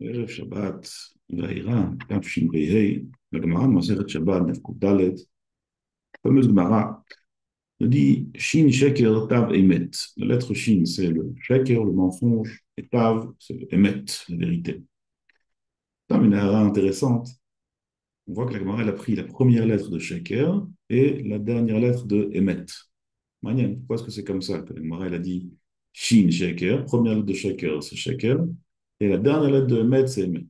ערב שבת, והעירה, תשפ"ה, לגמרא במסכת שבת, דף ק"ד, fameuse Gemara, nous dit Shin Sheker Tav Emet. La lettre Shin, c'est le Sheker, le mensonge, et Tav, c'est le Emet, la vérité. C'est une erreur intéressante. On voit que la Gemara elle a pris la première lettre de Sheker et la dernière lettre de Emet. Manienne, pourquoi est-ce que c'est comme ça que la Gemara elle a dit Shin Sheker, première lettre de Sheker, c'est Sheker, et la dernière lettre de Emet, c'est Emet.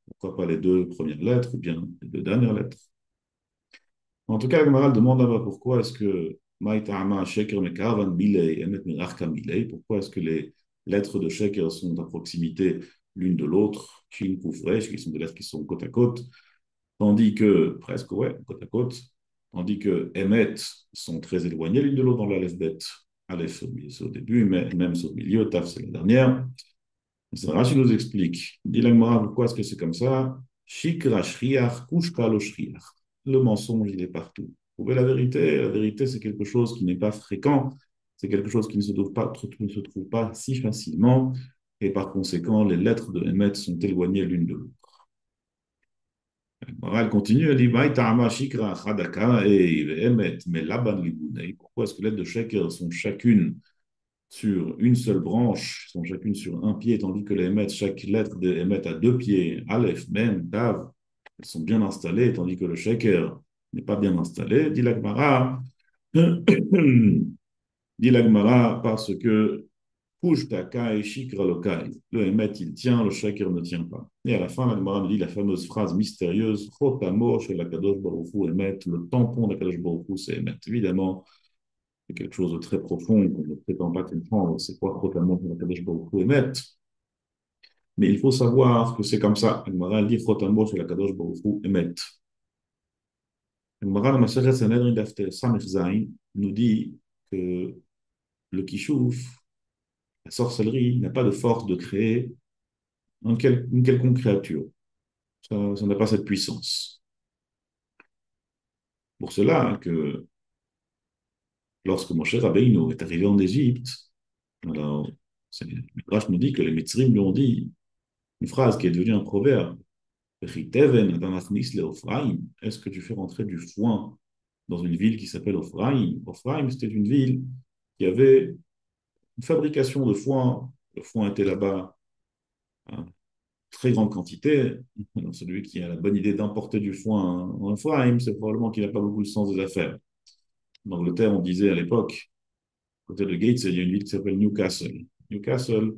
Pourquoi pas les deux premières lettres ou bien les deux dernières lettres? En tout cas, la Gemara demande là-bas pourquoi est-ce que Maïta'ama, Sheker, Mekaravan, Milei, Emet, Merachka, Milei, pourquoi est-ce que les lettres de Sheker sont à proximité l'une de l'autre, Shin, Kuf, Resh, qui sont des lettres qui sont côte à côte, tandis que, presque, ouais, côte à côte, tandis que Emet sont très éloignées l'une de l'autre dans l'alphabet. Aleph, c'est au début, mais même c'est au milieu, Taf, c'est la dernière. C'est Rashi nous explique. Dit la Gemara, pourquoi est-ce que c'est comme ça? Shikra shriach, kushka lo shriach. Le mensonge, il est partout. Trouver la vérité, c'est quelque chose qui n'est pas fréquent, c'est quelque chose qui ne se trouve pas si facilement, et par conséquent, les lettres de Emet sont éloignées l'une de l'autre. La Gemara, elle continue, elle dit, Maï ta'ama shikra chadaka, et Emet, mais laban libunei. Pourquoi est-ce que les lettres de Sheker sont chacune sur une seule branche, sont chacune sur un pied, tandis que les émettes, chaque lettre des émettes a deux pieds, Aleph, Mem, Tav, elles sont bien installées, tandis que le Sheker n'est pas bien installé, dit l'Agmara, dit l'Agmara, parce que Push Takai, Shikra Lokai, le émet il tient, le Sheker ne tient pas. Et à la fin, l'Agmara nous dit la fameuse phrase mystérieuse, Chotamo, chez la Kadosh Baruch Hu, émet, le tampon de la Kadosh Baruch Hu, c'est émet. Évidemment, c'est quelque chose de très profond qu'on ne prétend pas comprendre. C'est quoi totalement que la Kadosh Baruch Hu émet? Mais il faut savoir que c'est comme ça. Agmara dit Chotamot chez la Kadosh Baruch Hu émet. Agmara dans Masechet Sanhedrin daf Samech Zayin nous dit que le kishouf, la sorcellerie, n'a pas de force de créer une quelconque créature. Ça n'a pas cette puissance. Pour cela que lorsque Moshe Rabbeinu est arrivé en Égypte, alors le Midrash nous dit que les Mitzrim lui ont dit une phrase qui est devenue un proverbe. Est-ce que tu fais rentrer du foin dans une ville qui s'appelle Ophraïm? Ophraïm, c'était une ville qui avait une fabrication de foin. Le foin était là-bas en très grande quantité. Alors, celui qui a la bonne idée d'importer du foin en Ophraïm, c'est probablement qu'il n'a pas beaucoup le sens des affaires. En Angleterre, on disait à l'époque, à côté de Gates, il y a une ville qui s'appelle Newcastle. Newcastle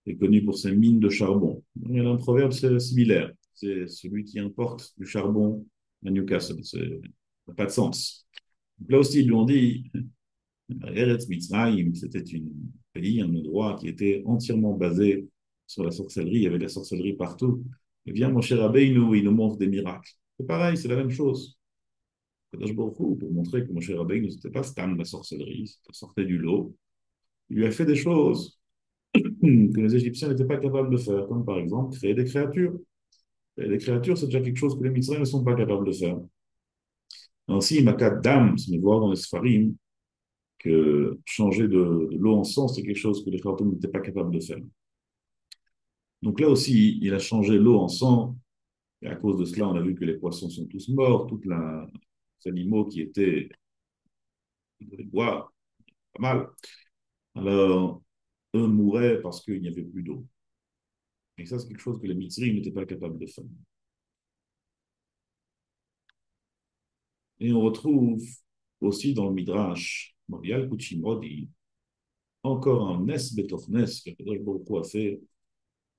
est connu pour ses mines de charbon. Il y a un proverbe similaire. C'est celui qui importe du charbon à Newcastle. Ça n'a pas de sens. Donc là aussi, ils lui ont dit, Eretz Mitzrayim, c'était un pays, un endroit qui était entièrement basé sur la sorcellerie. Il y avait de la sorcellerie partout. Et bien, mon cher Rabbeinu, il nous montre des miracles. C'est pareil, c'est la même chose. Kadosh Baruch Hu, pour montrer que mon cher Rabbeinu, ce n'était pas stam la sorcellerie, ça sortait du lot. Il lui a fait des choses que les Égyptiens n'étaient pas capables de faire, comme par exemple créer des créatures. Créer des créatures, c'est déjà quelque chose que les Mitzrayim ne sont pas capables de faire. Ainsi, Makat Dam, c'est voir dans les Sfarim que changer de l'eau en sang, c'est quelque chose que les Pharaons n'étaient pas capables de faire. Donc là aussi, il a changé l'eau en sang, et à cause de cela, on a vu que les poissons sont tous morts, les animaux qui étaient dans les bois, pas mal. Alors, eux mouraient parce qu'il n'y avait plus d'eau. Et ça, c'est quelque chose que les Mitzrayim n'étaient pas capables de faire. Et on retrouve aussi dans le Midrash, Morial Kuchimodi, encore un Nes Betoch Nes que Kadosh Baruch Hu a fait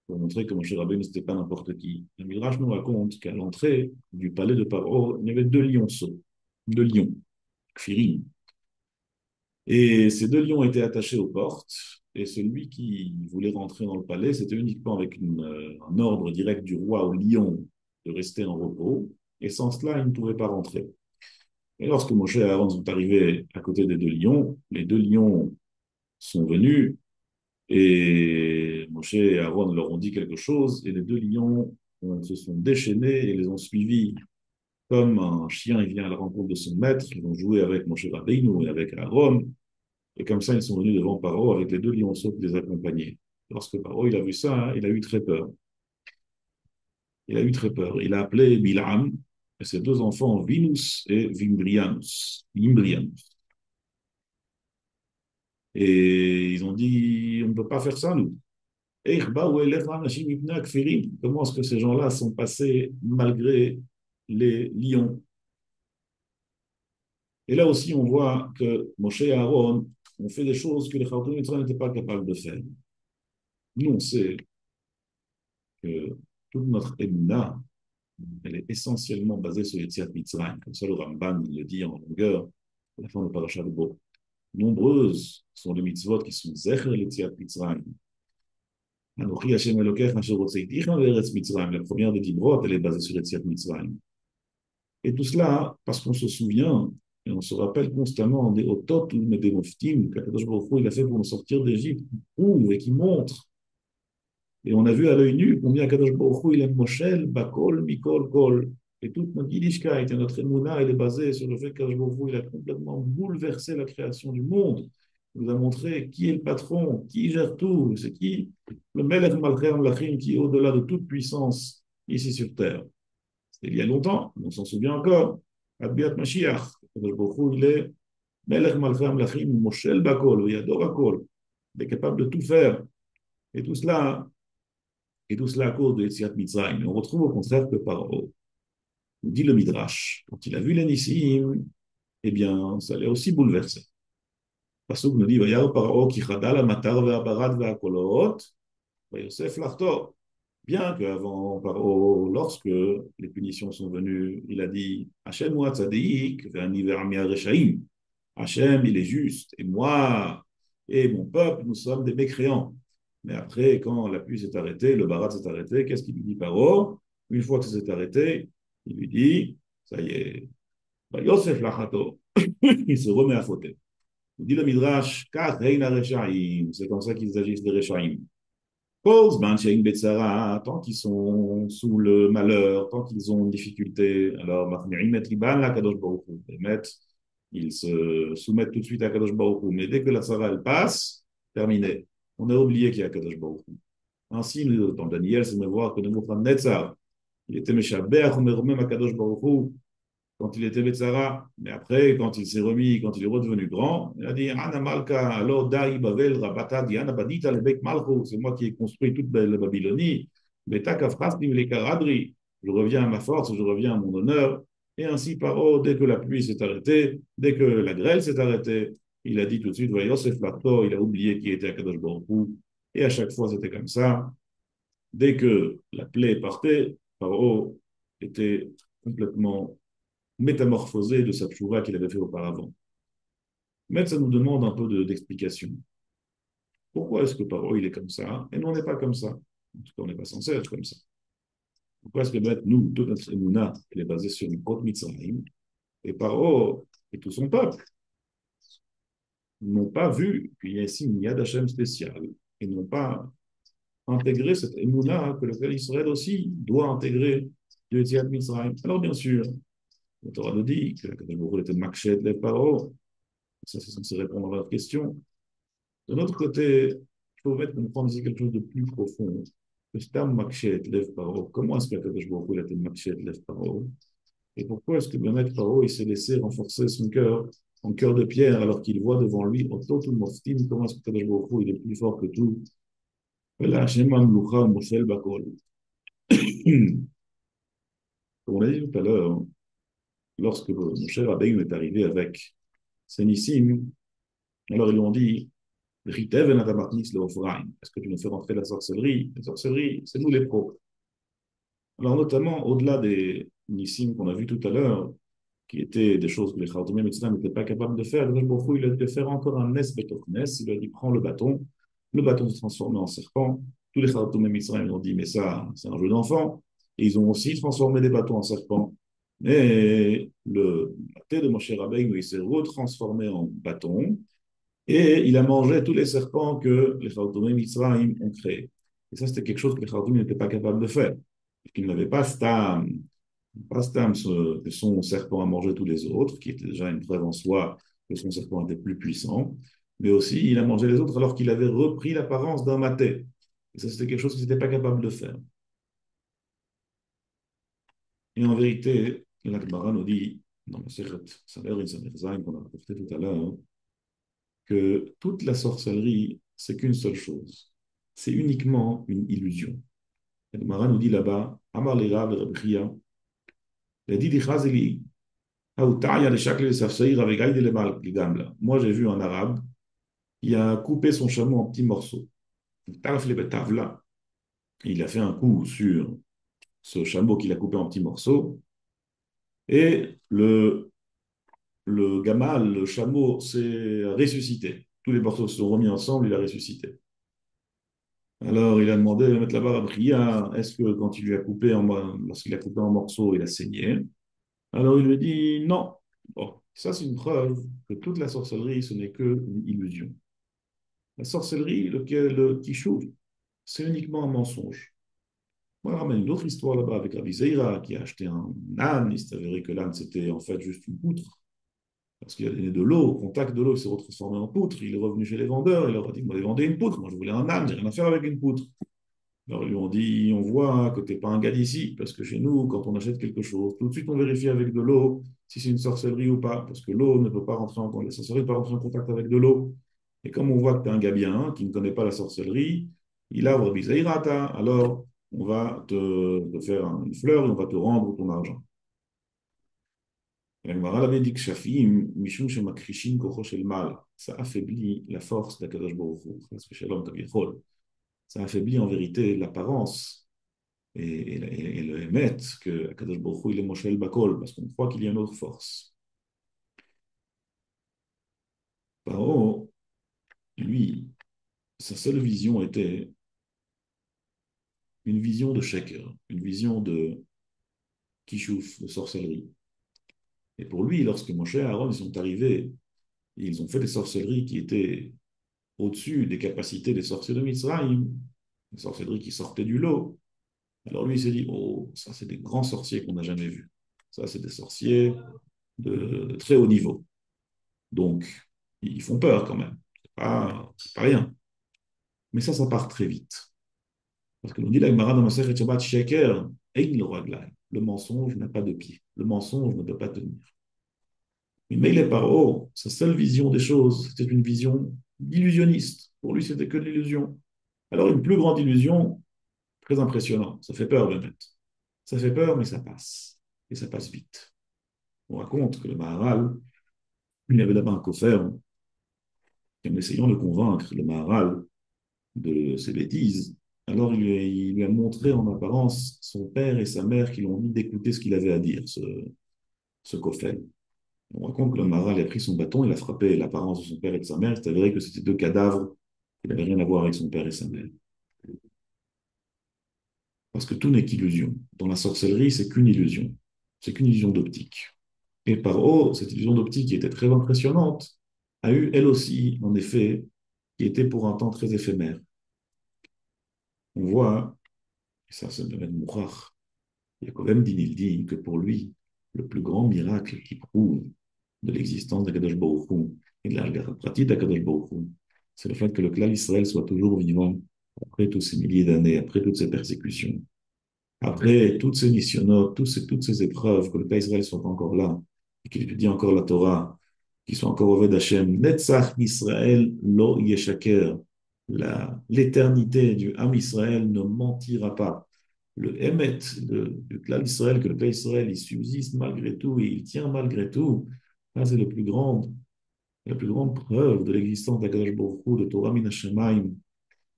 pour montrer que Moshe Rabbeinu, ce n'était pas n'importe qui. Le Midrash nous raconte qu'à l'entrée du palais de Paro, il y avait deux lionceaux, deux lions, Kfirim. Et ces deux lions étaient attachés aux portes, et celui qui voulait rentrer dans le palais, c'était uniquement avec un ordre direct du roi au lion de rester en repos, et sans cela, il ne pouvait pas rentrer. Et lorsque Moshe et Aaron sont arrivés à côté des deux lions, les deux lions sont venus et Moshe et Aaron leur ont dit quelque chose et les deux lions se sont déchaînés et les ont suivis comme un chien il vient à la rencontre de son maître. Ils ont joué avec Moshe Rabbeinu et avec Aaron et comme ça ils sont venus devant Paro avec les deux lionceaux qui les accompagnaient. Lorsque Paro il a vu ça, hein, il a eu très peur. Il a eu très peur. Il a appelé Bilam et ses deux enfants, Vinus et Vimbrianus. Et ils ont dit, on ne peut pas faire ça, nous. Comment est-ce que ces gens-là sont passés malgré les lions? Et là aussi, on voit que Moshe et Aaron ont fait des choses que les Khartoum n'étaient pas capables de faire. Nous, on sait que toute notre émouna, elle est essentiellement basée sur les Tziat Mitzrayim. Comme ça, le Ramban le dit en longueur à la fin de Parashat Bo. Nombreuses sont les mitzvot qui sont Zecher les Tziat Mitzrayim. Anochi Hashem Elokecha asher hotzeiticha ve'eretz Mitzrayim. La première des Dibrot, elle est basée sur les Tziat Mitzrayim. Et tout cela, parce qu'on se souvient et on se rappelle constamment des Otot ou des Moftim qu'Akadosh Baruch Hu il a fait pour nous sortir d'Égypte, qui prouve et qui montre. Et on a vu à l'œil nu combien Akadosh Baruch Hu il aime Moshel, Bakol, Mikol, Kol. Et toute notre Yiddishkeit et notre Emouna, elle est basée sur le fait qu'Akadosh Baruch Hu il a complètement bouleversé la création du monde. Il nous a montré qui est le patron, qui gère tout, c'est qui le Melech Malchei Amlachim qui est au-delà de toute puissance ici sur terre. C'était il y a longtemps, on s'en souvient encore. Adbiat Mashiach, Akadosh Baruch Hu il est Melech Malchei Amlachim, Moshel Bakol, Yador Akol. Il est capable de tout faire. Et tout cela à cause de Yetziat Mitzrayim. On retrouve au contraire que Paro, dit le Midrash, quand il a vu les Nissim, eh bien, ça l'a aussi bouleversé. Pasuk nous dit, Vayar Paro ki chadal amatar ve'abarat ve'akolot, Yosef l'achtor. Bien qu'avant Paro, lorsque les punitions sont venues, il a dit, Hachem wa tzadik ve'ani ve'amia reshaim. Hachem, il est juste, et moi et mon peuple, nous sommes des mécréants. Mais après, quand la pluie s'est arrêtée, le barat s'est arrêté, qu'est-ce qu'il lui dit Paro? Une fois que ça s'est arrêté, il lui dit, ça y est, Yosef lachato, il se remet à fauter. Il dit le Midrash, c'est comme ça qu'ils agissent des Rechaim. Tant qu'ils sont sous le malheur, tant qu'ils ont une difficulté, alors ils se soumettent tout de suite à Kadosh Baruch Hu. Mais dès que la Sarah elle passe, terminé. On a oublié qu'il y a Kadosh Baruch Hu. Ainsi, dans Daniel, c'est de voir que Nebuchadnezzar, il était Meshabeach, on est remis à Kadosh Baruch Hu quand il était Betzara, mais après, quand il s'est remis, quand il est redevenu grand, il a dit Ana Malka, alors Daï Bavel, Rabata, Diana Badita, le Bek Malcho, c'est moi qui ai construit toute la Babylonie, Beta Kafrastim le Karadri, je reviens à ma force, je reviens à mon honneur, et ainsi Paro, dès que la pluie s'est arrêtée, dès que la grêle s'est arrêtée, il a dit tout de suite, Yosef Larto, il a oublié qui était à Kadosh Baruch Hu, et à chaque fois c'était comme ça. Dès que la plaie partait, Paro était complètement métamorphosé de sa tchouva qu'il avait fait auparavant. Mais ça nous demande un peu d'explication. Pourquoi est-ce que Paro il est comme ça et nous on n'est pas comme ça? En tout cas, on n'est pas censé être comme ça. Pourquoi est-ce que nous, toute notre émouna, elle est basée sur une côte Mitzrayim et Paro et tout son peuple n'ont pas vu qu'il y a ici une Yad Hashem spéciale et n'ont pas intégré cette émouna que le peuple Israël aussi doit intégrer de Yetziat Mitzrayim. Alors bien sûr, la Torah nous dit que la Kadosh était Makshet les Paro. Ça, c'est censé répondre à votre question. De l'autre côté, il faut mettre comprendre ici quelque chose de plus profond. Le stam Makshet Lev Paro. Comment est-ce que Kadosh Baruch Hu a été Makshet Lev Paro? Et pourquoi est-ce que Bémet Paro il s'est laissé renforcer son cœur en cœur de pierre alors qu'il voit devant lui Otot ou Moftim? Comment est-ce que Kadosh Baruch Hu il est plus fort que tout? Voilà, Shema Mloucha Moshel Bakol. Comme on l'a dit tout à l'heure, lorsque Moshe Rabbeinu est arrivé avec Sénissim, alors ils lui ont dit est-ce que tu nous fais rentrer la sorcellerie? La sorcellerie, c'est nous les pros. Alors, notamment, au-delà des nissim qu'on a vus tout à l'heure, qui étaient des choses que les Khartoumim n'étaient pas capables de faire, il a dû faire encore un Nes Betok Nes. Il a dit prends le bâton se transforme en serpent. Tous les Khartoumim ils ont dit mais ça, c'est un jeu d'enfant. Et ils ont aussi transformé des bâtons en serpents. Et la tête de Moshe Rabbeinu, il s'est retransformé en bâton. Et il a mangé tous les serpents que les Khartoumim Mitzrayim ont créés. Et ça, c'était quelque chose que les Khartoumim n'étaient pas capables de faire. Ils n'avaient pas Stam, que son serpent a mangé tous les autres, qui était déjà une preuve en soi que son serpent était plus puissant. Mais aussi, il a mangé les autres alors qu'il avait repris l'apparence d'un maté. Et ça, c'était quelque chose qu'ils n'étaient pas capables de faire. Et en vérité, la Gemara nous dit, dans le Sechet Sanhedrin Samech Zayin qu'on a rapporté tout à l'heure, que toute la sorcellerie, c'est qu'une seule chose. C'est uniquement une illusion. La Gemara nous dit là-bas, Amar le Rav, le Rabbi Chia, il a dit, moi, j'ai vu un arabe qui a coupé son chameau en petits morceaux. Il a fait un coup sur ce chameau qu'il a coupé en petits morceaux et le gamal, le chameau, s'est ressuscité. Tous les morceaux se sont remis ensemble, il a ressuscité. Alors il a demandé à mettre la barre à Bria, est-ce que quand il lui a coupé lorsqu'il a coupé en morceaux, il a saigné? Alors il lui dit non. Bon, ça c'est une preuve que toute la sorcellerie, ce n'est qu'une illusion. La sorcellerie, le kishuv, c'est uniquement un mensonge. Moi, je ramène une autre histoire là-bas avec Rabbi Zeira qui a acheté un âne. Il s'est avéré que l'âne, c'était en fait juste une poutre. Parce qu'il a donné de l'eau, au contact de l'eau, il s'est retransformé en poutre. Il est revenu chez les vendeurs, il leur a dit, moi, vendez une poutre. Moi, je voulais un âne, j'ai rien à faire avec une poutre. Alors, ils lui ont dit, on voit que tu n'es pas un gars d'ici, parce que chez nous, quand on achète quelque chose, tout de suite, on vérifie avec de l'eau si c'est une sorcellerie ou pas, parce que l'eau ne peut pas rentrer en contact, la sorcellerie ne peut pas rentrer en contact avec de l'eau. Et comme on voit que tu es un gars bien, hein, qui ne connaît pas la sorcellerie, il a Rabbi Zairata, alors on va te faire une fleur et on va te rendre ton argent. Et l'Agmara l'avait dit que Shafim, Mishum Shemakrishin Kocho Shel Mal, ça affaiblit la force d'Akadosh Baruch Hu, ça affaiblit en vérité l'apparence et le émet que Akadosh Baruch Hu, il est Moshel Bakol, parce qu'on croit qu'il y a une autre force. Paro, lui, sa seule vision était une vision de sheker, une vision de kishouf, de sorcellerie. Et pour lui, lorsque Moshe et Aaron ils sont arrivés, ils ont fait des sorcelleries qui étaient au-dessus des capacités des sorciers de Mitzrayim, des sorcelleries qui sortaient du lot. Alors lui, il s'est dit, oh, ça, c'est des grands sorciers qu'on n'a jamais vus. Ça, c'est des sorciers de très haut niveau. Donc, ils font peur quand même. C'est pas rien. Mais ça part très vite. Parce que nous dit la Gemara dans Masechet Shabbat, Sheker, Ein le Raglai. Le mensonge n'a pas de pied. Le mensonge ne peut pas tenir. Mais il est par haut. Sa seule vision des choses, c'était une vision illusionniste. Pour lui, c'était que de l'illusion. Alors, une plus grande illusion, très impressionnant. Ça fait peur, Bennett. Ça fait peur, mais ça passe. Et ça passe vite. On raconte que le Maharal, il avait là-bas un coffre, et en essayant de convaincre le Maharal de ses bêtises, alors il lui a montré en apparence son père et sa mère qui l'ont dit d'écouter ce qu'il avait à dire, ce coffre. On raconte que le Maharal a pris son bâton, il a frappé l'apparence de son père et de sa mère. C'est avéré que c'était deux cadavres qui n'avaient rien à voir avec son père et sa mère. Parce que tout n'est qu'illusion. Dans la sorcellerie, c'est qu'une illusion. C'est qu'une illusion d'optique. Et par haut, cette illusion d'optique qui était très impressionnante, a eu elle aussi un effet qui était pour un temps très éphémère. On voit, et ça c'est le même Mourach, Yaakov Din, il dit que pour lui, le plus grand miracle qui prouve de l'existence d'Akadosh Baruch Hu et de la pratique d'Akadosh Baruch Hu, c'est le fait que le clan Israël soit toujours vivant après tous ces milliers d'années, après toutes ces persécutions, après toutes ces missionnotes, toutes ces épreuves, que le clan Israël soit encore là et qu'il étudie encore la Torah, qu'il soit encore Oved Hashem. Netzach Israël lo yeshaker. L'éternité du Ham Israël ne mentira pas. Le Emet du clan Israël, que le clan Israël, il subsiste malgré tout et il tient malgré tout, ça c'est la plus grande preuve de l'existence d'Akadosh Baruch Hu, de Torah Min Hashemayim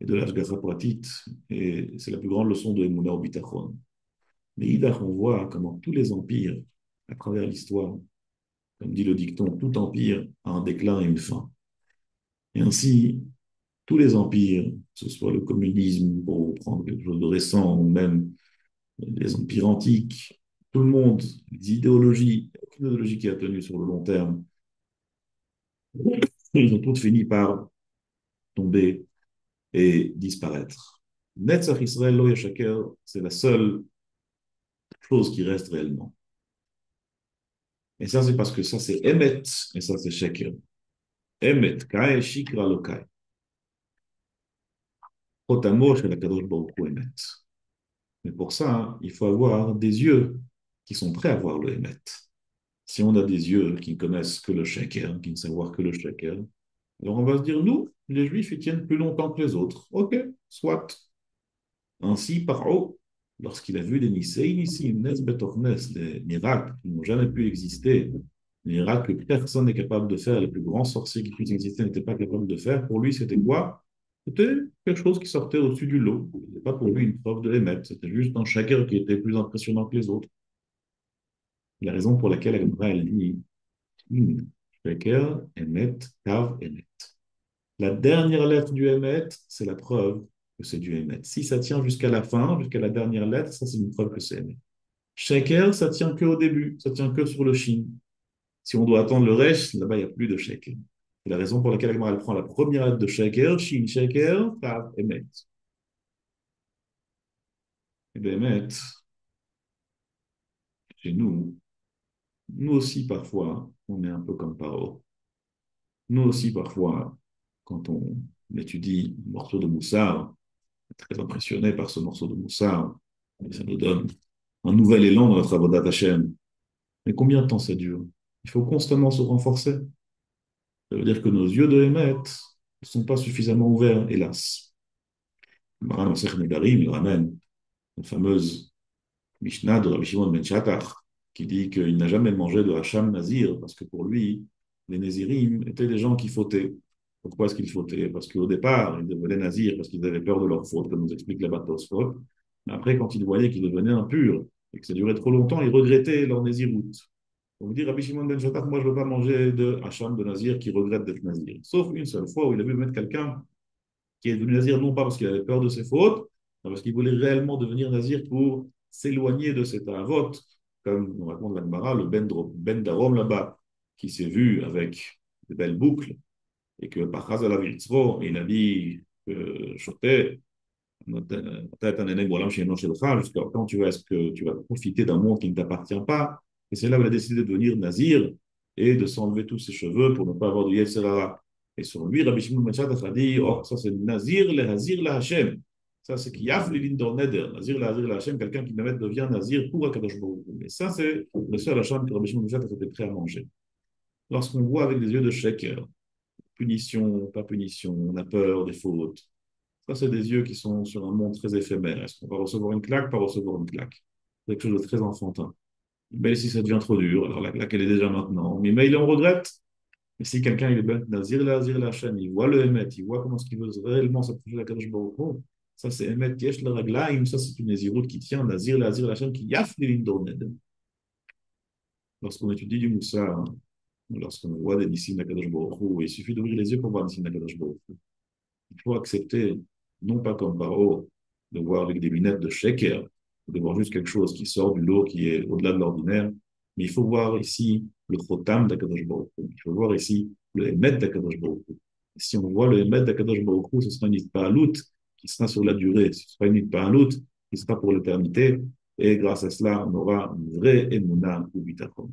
et de l'Ashgacha Pratit. Et c'est la plus grande leçon de Emunah au Bitachon. Mais idach, on voit comment tous les empires, à travers l'histoire, comme dit le dicton, tout empire a un déclin et une fin. Et ainsi, tous les empires, que ce soit le communisme, pour prendre quelque chose de récent, ou même les empires antiques, tout le monde, les idéologies, aucune idéologie qui a tenu sur le long terme, ils ont toutes fini par tomber et disparaître. Netzach Israël lo yashaker, c'est la seule chose qui reste réellement. Et ça, c'est parce que ça, c'est Emet, et ça, c'est Sheker. Emet, Kai, Shikra, Lokai. Otamo, chez la Kadosh Baruch Hu, Emet. Mais pour ça, il faut avoir des yeux qui sont prêts à voir le Hémet. Si on a des yeux qui ne connaissent que le sheker, qui ne savent voir que le sheker, alors on va se dire, nous, les Juifs, ils tiennent plus longtemps que les autres. Ok, soit. Ainsi, Paro, lorsqu'il a vu les Nisei, Nissim, Nes Betor Nes, les miracles qui n'ont jamais pu exister, les miracles que personne n'est capable de faire, les plus grands sorciers qui puissent exister n'étaient pas capables de faire, pour lui, c'était quoi? C'était quelque chose qui sortait au-dessus du lot. Ce n'était pas pour lui une preuve de l'émettre, c'était juste un shaker qui était plus impressionnant que les autres. La raison pour laquelle Agmara, elle dit, shaker, émet, kav, émet. La dernière lettre du Hémet, c'est la preuve que c'est du Hémet. Si ça tient jusqu'à la fin, jusqu'à la dernière lettre, ça c'est une preuve que c'est Hémet. Sheker, ça tient que au début, ça tient que sur le Shin. Si on doit attendre le Resh, là-bas, il n'y a plus de Sheker. C'est la raison pour laquelle Agmara elle prend la première lettre de Sheker, Shin, Sheker, Tav, Hémet. Et bien, Hémet, chez nous, nous aussi parfois, on est un peu comme Paro. Nous aussi parfois, quand on étudie un morceau de Moussard, très impressionné par ce morceau de Moussard, et ça nous donne un nouvel élan dans notre Avodat Hashem. Mais combien de temps ça dure? Il faut constamment se renforcer. Ça veut dire que nos yeux de Hémet ne sont pas suffisamment ouverts, hélas. Maran Masech Nedarim, il ramène une fameuse Mishnah de Rabbi Shimon ben Shattach, qui dit qu'il n'a jamais mangé de Hacham Nazir, parce que pour lui, les Nazirim étaient des gens qui fautaient. Pourquoi est-ce qu'ils fautaient? Parce qu'au départ, ils devenaient Nazirs parce qu'ils avaient peur de leur faute, comme nous explique la Tosfot. Mais après, quand ils voyaient qu'ils devenaient impurs et que ça durait trop longtemps, ils regrettaient leur Naziroute. On vous dit, Rabbi Shimon ben Shattach, moi je ne veux pas manger de Hacham de Nazir qui regrette d'être Nazir. Sauf une seule fois où il a vu mettre quelqu'un qui est devenu nazir non pas parce qu'il avait peur de ses fautes, mais parce qu'il voulait réellement devenir nazir pour s'éloigner de cet avot, comme on raconte l'Agmara, le Ben Darom là-bas, qui s'est vu avec de belles boucles, et que par Chazal Avitzro, il a dit Choté, jusqu'à quand tu vas, est-ce que tu vas profiter d'un monde qui ne t'appartient pas? Et c'est là où il a décidé de devenir nazir et de s'enlever tous ses cheveux pour ne pas avoir de Yetzirara. Et sur lui, Rabbi Shimon ben Shattach a dit, oh, ça c'est Nazir le Hazir le Hashem. Ça c'est Kiyaf le Lindor Neder. Nazir le Hazir le Hashem, quelqu'un qui devient Nazir pour Akadosh Baruch Hu. Et ça c'est le seul Hashem que Rabbi Shimon ben Shattach était prêt à manger. Lorsqu'on voit avec des yeux de sheker, punition, pas punition, on a peur des fautes. Ça, c'est des yeux qui sont sur un monde très éphémère. Est-ce qu'on va recevoir une claque, pas recevoir une claque? C'est quelque chose de très enfantin. Mais si ça devient trop dur, alors la claque, elle est déjà maintenant. Mais on regrette. Mais si quelqu'un, il est ben nazir la chaîne, il voit le Hémet, il voit comment est-ce qu'il veut réellement s'approcher de la Kadosh Baruch Hu, ça c'est Hémet Yesh le Raglaim, ça c'est une Néziroute qui tient, nazir la chaîne, qui yaf les lignes d'Orned. Lorsqu'on étudie du Moussa, hein, lorsqu'on voit des Nissim de la Kadosh Baruch Hu, il suffit d'ouvrir les yeux pour voir Nissim de la Kadosh Baruch Hu. Il faut accepter, non pas comme Paro, de voir avec des lunettes de sheker, de voir juste quelque chose qui sort du lot, qui est au-delà de l'ordinaire, mais il faut voir ici le chotam d'Akadosh Baruch Hu. Il faut voir ici le Emet d'Akadosh Baruch Hu. Et si on voit le Emet d'Akadosh Baruch Hu, ce sera une Itpa'alut qui sera sur la durée, ce sera une Itpa'alut qui sera pour l'éternité, et grâce à cela, on aura une vraie Emouna ou Bitachon.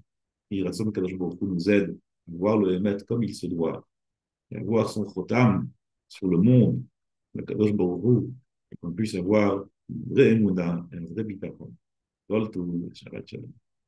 Et Ratson Akadosh Baruch Hu nous aide à voir le Emet comme il se doit, et à voir son chotam sur le monde, le Kadosh Baruch Hu, et qu'on puisse avoir une vraie émouda, un vrai bitachon. Shabbat shalom.